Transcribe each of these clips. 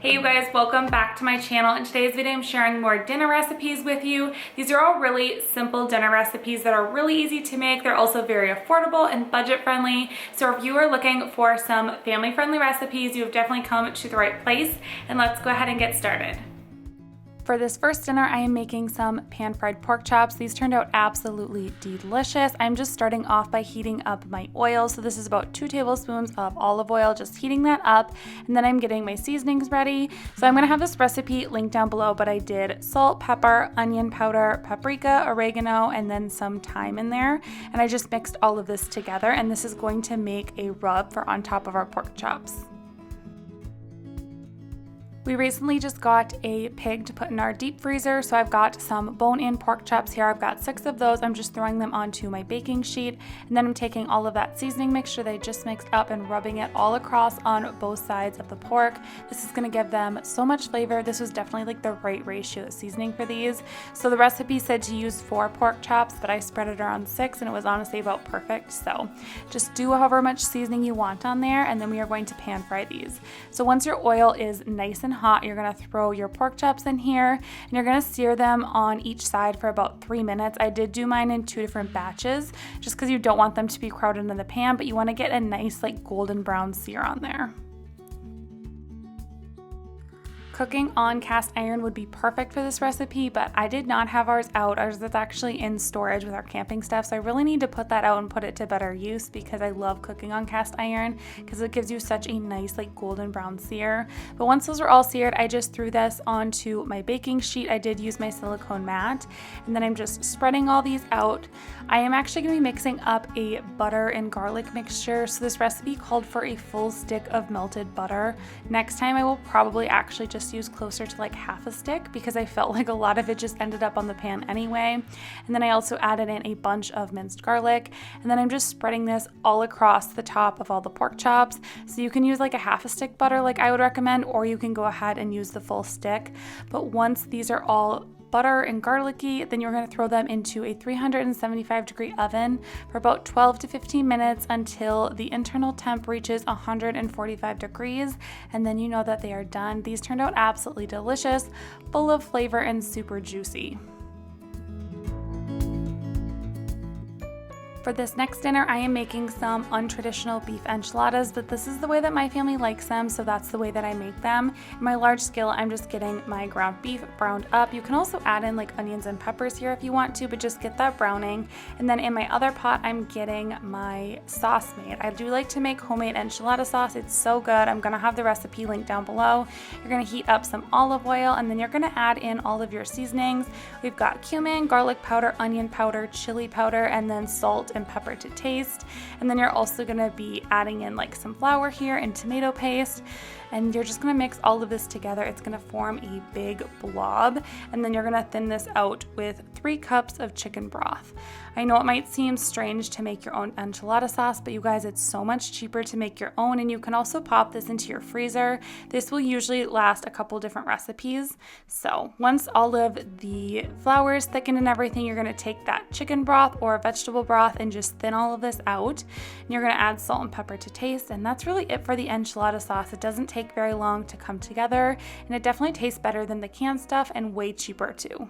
Hey you guys, welcome back to my channel. In today's video, I'm sharing more dinner recipes with you. These are all really simple dinner recipes that are really easy to make. They're also very affordable and budget friendly. So if you are looking for some family friendly recipes, you have definitely come to the right place. And let's go ahead and get started. For this first dinner, I am making some pan-fried pork chops. These turned out absolutely delicious. I'm just starting off by heating up my oil. So this is about 2 tablespoons of olive oil, just heating that up. And then I'm getting my seasonings ready. So I'm gonna have this recipe linked down below, but I did salt, pepper, onion powder, paprika, oregano, and then some thyme in there. And I just mixed all of this together. And this is going to make a rub for on top of our pork chops. We recently just got a pig to put in our deep freezer, so I've got some bone-in pork chops here. I've got 6 of those. I'm just throwing them onto my baking sheet, and then I'm taking all of that seasoning mixture that I just mixed up and rubbing it all across on both sides of the pork. This is gonna give them so much flavor. This was definitely like the right ratio of seasoning for these. So the recipe said to use 4 pork chops, but I spread it around 6, and it was honestly about perfect. So just do however much seasoning you want on there, and then we are going to pan fry these. So once your oil is nice and hot, you're gonna throw your pork chops in here and you're gonna sear them on each side for about 3 minutes. I did do mine in 2 different batches just because you don't want them to be crowded in the pan, but you want to get a nice like golden brown sear on there. Cooking on cast iron would be perfect for this recipe, but I did not have ours out. Ours is actually in storage with our camping stuff, so I really need to put that out and put it to better use because I love cooking on cast iron because it gives you such a nice like golden brown sear. But once those are all seared, I just threw this onto my baking sheet. I did use my silicone mat, and then I'm just spreading all these out. I am actually going to be mixing up a butter and garlic mixture, so this recipe called for a full stick of melted butter. Next time I will probably actually just use closer to like half a stick because I felt like a lot of it just ended up on the pan anyway. And then I also added in a bunch of minced garlic, and then I'm just spreading this all across the top of all the pork chops. So you can use like a half a stick butter like I would recommend, or you can go ahead and use the full stick. But once these are all butter and garlicky, then you're going to throw them into a 375-degree oven for about 12 to 15 minutes until the internal temp reaches 145 degrees, and then you know that they are done. These turned out absolutely delicious, full of flavor and super juicy. For this next dinner, I am making some untraditional beef enchiladas, but this is the way that my family likes them, so that's the way that I make them. In my large scale, I'm just getting my ground beef browned up. You can also add in like onions and peppers here if you want to, but just get that browning. And then in my other pot, I'm getting my sauce made. I do like to make homemade enchilada sauce. It's so good. I'm gonna have the recipe linked down below. You're gonna heat up some olive oil, and then you're gonna add in all of your seasonings. We've got cumin, garlic powder, onion powder, chili powder, and then salt and pepper to taste. And then you're also going to be adding in like some flour here and tomato paste, and you're just going to mix all of this together. It's going to form a big blob, and then you're going to thin this out with 3 cups of chicken broth. I know it might seem strange to make your own enchilada sauce, but you guys, it's so much cheaper to make your own, and you can also pop this into your freezer. This will usually last a couple different recipes. So once all of the flour is thickened and everything, you're going to take that chicken broth or vegetable broth and just thin all of this out. And you're going to add salt and pepper to taste, and that's really it for the enchilada sauce. It doesn't take very long to come together, and it definitely tastes better than the canned stuff and way cheaper too.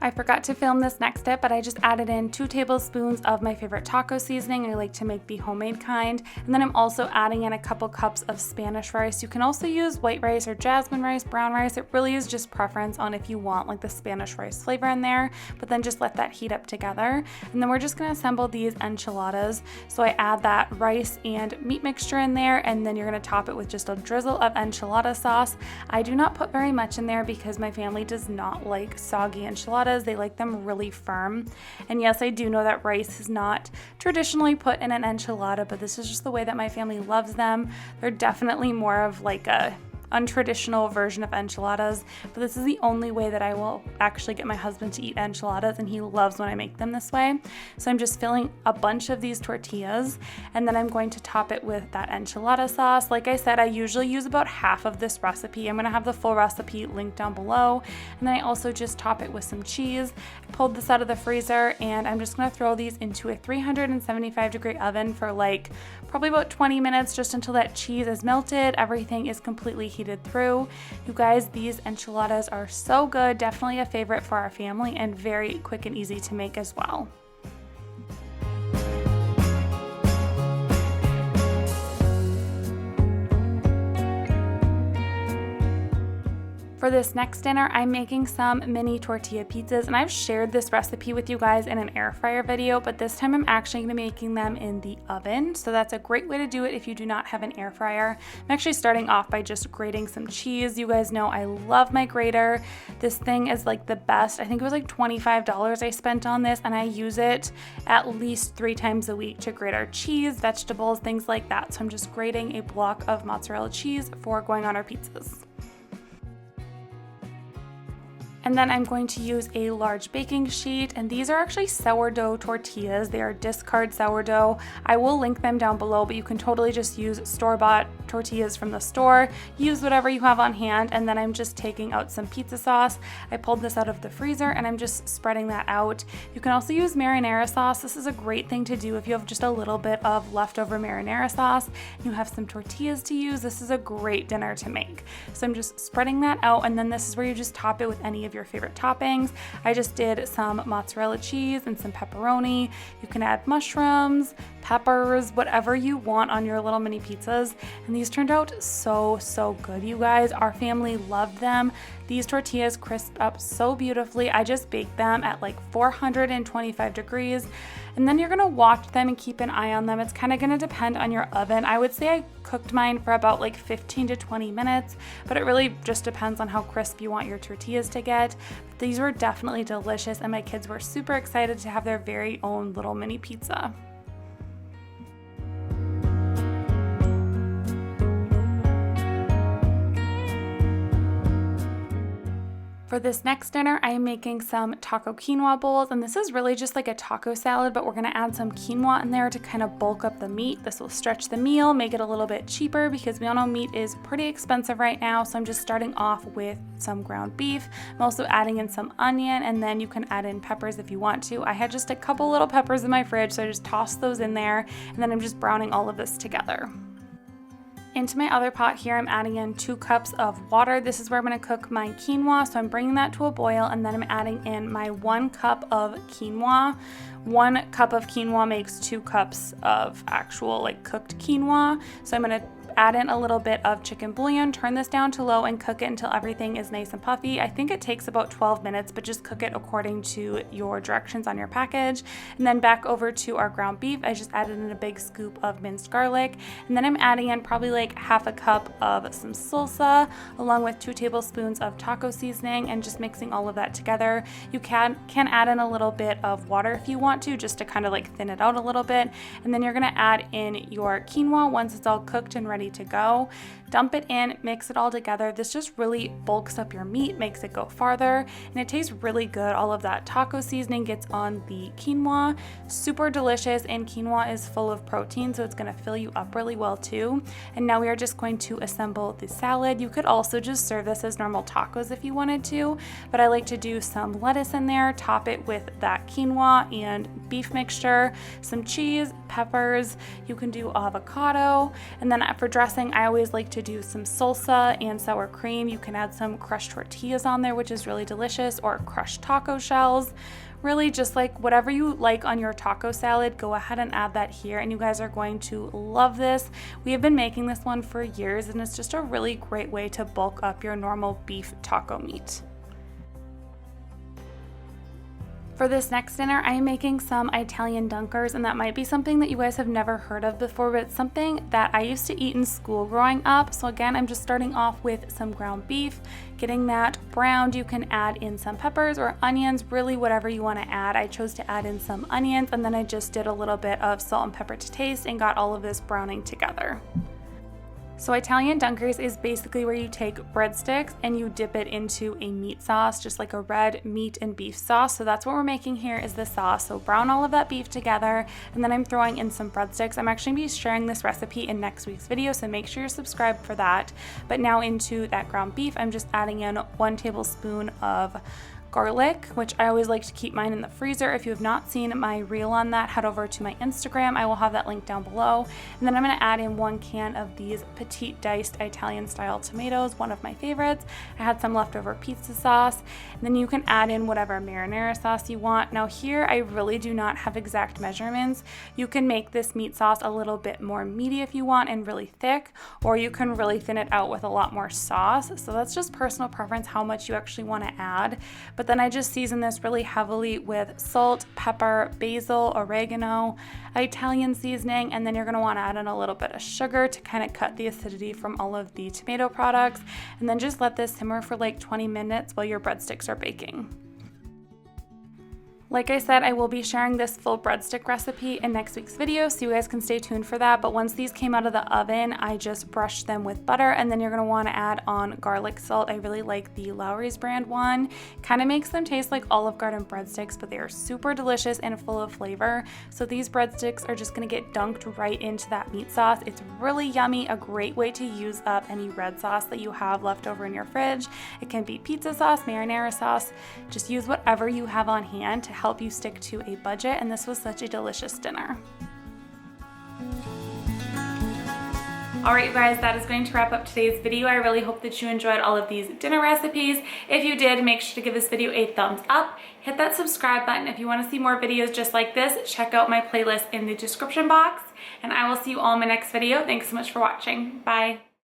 I forgot to film this next step, but I just added in 2 tablespoons of my favorite taco seasoning. I like to make the homemade kind. And then I'm also adding in a couple cups of Spanish rice. You can also use white rice or jasmine rice, brown rice. It really is just preference on if you want like the Spanish rice flavor in there, but then just let that heat up together. And then we're just gonna assemble these enchiladas. So I add that rice and meat mixture in there, and then you're gonna top it with just a drizzle of enchilada sauce. I do not put very much in there because my family does not like soggy enchiladas. They like them really firm. And yes, I do know that rice is not traditionally put in an enchilada, but this is just the way that my family loves them. They're definitely more of like a untraditional version of enchiladas, but this is the only way that I will actually get my husband to eat enchiladas, and he loves when I make them this way. So I'm just filling a bunch of these tortillas, and then I'm going to top it with that enchilada sauce. Like I said, I usually use about half of this recipe. I'm gonna have the full recipe linked down below, and then I also just top it with some cheese. I pulled this out of the freezer, and I'm just gonna throw these into a 375-degree oven for like probably about 20 minutes just until that cheese is melted, everything is completely heated through. You guys, these enchiladas are so good, definitely a favorite for our family and very quick and easy to make as well. For this next dinner, I'm making some mini tortilla pizzas, and I've shared this recipe with you guys in an air fryer video, but this time I'm actually going to be making them in the oven. So that's a great way to do it if you do not have an air fryer. I'm actually starting off by just grating some cheese. You guys know I love my grater. This thing is like the best. I think it was like $25 I spent on this, and I use it at least 3 times a week to grate our cheese, vegetables, things like that. So I'm just grating a block of mozzarella cheese for going on our pizzas. And then I'm going to use a large baking sheet, and these are actually sourdough tortillas. They are discard sourdough. I will link them down below, but you can totally just use store-bought tortillas from the store. Use whatever you have on hand, and then I'm just taking out some pizza sauce. I pulled this out of the freezer, and I'm just spreading that out. You can also use marinara sauce. This is a great thing to do if you have just a little bit of leftover marinara sauce and you have some tortillas to use. This is a great dinner to make. So I'm just spreading that out, and then this is where you just top it with any of your favorite toppings. I just did some mozzarella cheese and some pepperoni. You can add mushrooms, peppers, whatever you want on your little mini pizzas. And these turned out so good, you guys. Our family loved them. These tortillas crisped up so beautifully. I just baked them at like 425 degrees. And then you're gonna watch them and keep an eye on them. It's kind of gonna depend on your oven. I would say I cooked mine for about like 15 to 20 minutes, but it really just depends on how crisp you want your tortillas to get. But these were definitely delicious, and my kids were super excited to have their very own little mini pizza. For this next dinner, I am making some taco quinoa bowls, and this is really just like a taco salad, but we're gonna add some quinoa in there to kind of bulk up the meat. This will stretch the meal, make it a little bit cheaper because we all know meat is pretty expensive right now. So I'm just starting off with some ground beef. I'm also adding in some onion, and then you can add in peppers if you want to. I had just a couple little peppers in my fridge, so I just tossed those in there, and then I'm just browning all of this together. Into my other pot here, I'm adding in 2 cups of water. This is where I'm going to cook my quinoa. So I'm bringing that to a boil, and then I'm adding in my 1 cup of quinoa. 1 cup of quinoa makes 2 cups of actual like cooked quinoa. So I'm going to add in a little bit of chicken bouillon, turn this down to low, and cook it until everything is nice and puffy. I think it takes about 12 minutes, but just cook it according to your directions on your package. And then back over to our ground beef, I just added in a big scoop of minced garlic, and then I'm adding in probably like half a cup of some salsa, along with 2 tablespoons of taco seasoning, and just mixing all of that together. You can add in a little bit of water if you want to, just to kind of like thin it out a little bit. And then you're gonna add in your quinoa once it's all cooked and ready to go. Dump it in, mix it all together. This just really bulks up your meat, makes it go farther, and it tastes really good. All of that taco seasoning gets on the quinoa. Super delicious, and quinoa is full of protein, so it's gonna fill you up really well too. And now we are just going to assemble the salad. You could also just serve this as normal tacos if you wanted to, but I like to do some lettuce in there, top it with that quinoa and beef mixture, some cheese, peppers. You can do avocado, and then for dressing, I always like to do some salsa and sour cream. You can add some crushed tortillas on there, which is really delicious, or crushed taco shells. Really just like whatever you like on your taco salad, go ahead and add that here, and you guys are going to love this. We have been making this one for years, and it's just a really great way to bulk up your normal beef taco meat. For this next dinner, I am making some Italian dunkers, and that might be something that you guys have never heard of before, but it's something that I used to eat in school growing up. So again, I'm just starting off with some ground beef, getting that browned. You can add in some peppers or onions, really whatever you want to add. I chose to add in some onions, and then I just did a little bit of salt and pepper to taste and got all of this browning together. So Italian dunkers is basically where you take breadsticks and you dip it into a meat sauce, just like a red meat and beef sauce. So that's what we're making here is the sauce. So brown all of that beef together, and then I'm throwing in some breadsticks. I'm actually going to be sharing this recipe in next week's video, so make sure you're subscribed for that. But now into that ground beef, I'm just adding in 1 tablespoon of garlic, which I always like to keep mine in the freezer. If you have not seen my reel on that, head over to my Instagram. I will have that link down below. And then I'm going to add in 1 can of these petite diced Italian style tomatoes, one of my favorites. I had some leftover pizza sauce. And then you can add in whatever marinara sauce you want. Now here I really do not have exact measurements. You can make this meat sauce a little bit more meaty if you want and really thick, or you can really thin it out with a lot more sauce. So that's just personal preference how much you actually want to add. But then I just season this really heavily with salt, pepper, basil, oregano, Italian seasoning, and then you're going to want to add in a little bit of sugar to kind of cut the acidity from all of the tomato products, and then just let this simmer for like 20 minutes while your breadsticks are baking. Like I said, I will be sharing this full breadstick recipe in next week's video, so you guys can stay tuned for that. But once these came out of the oven, I just brushed them with butter, and then you're gonna wanna add on garlic salt. I really like the Lowry's brand one. Kind of makes them taste like Olive Garden breadsticks, but they are super delicious and full of flavor. So these breadsticks are just gonna get dunked right into that meat sauce. It's really yummy, a great way to use up any red sauce that you have left over in your fridge. It can be pizza sauce, marinara sauce, just use whatever you have on hand to help you stick to a budget, and this was such a delicious dinner. Alright you guys, that is going to wrap up today's video. I really hope that you enjoyed all of these dinner recipes. If you did, make sure to give this video a thumbs up. Hit that subscribe button if you want to see more videos just like this. Check out my playlist in the description box, and I will see you all in my next video. Thanks so much for watching. Bye.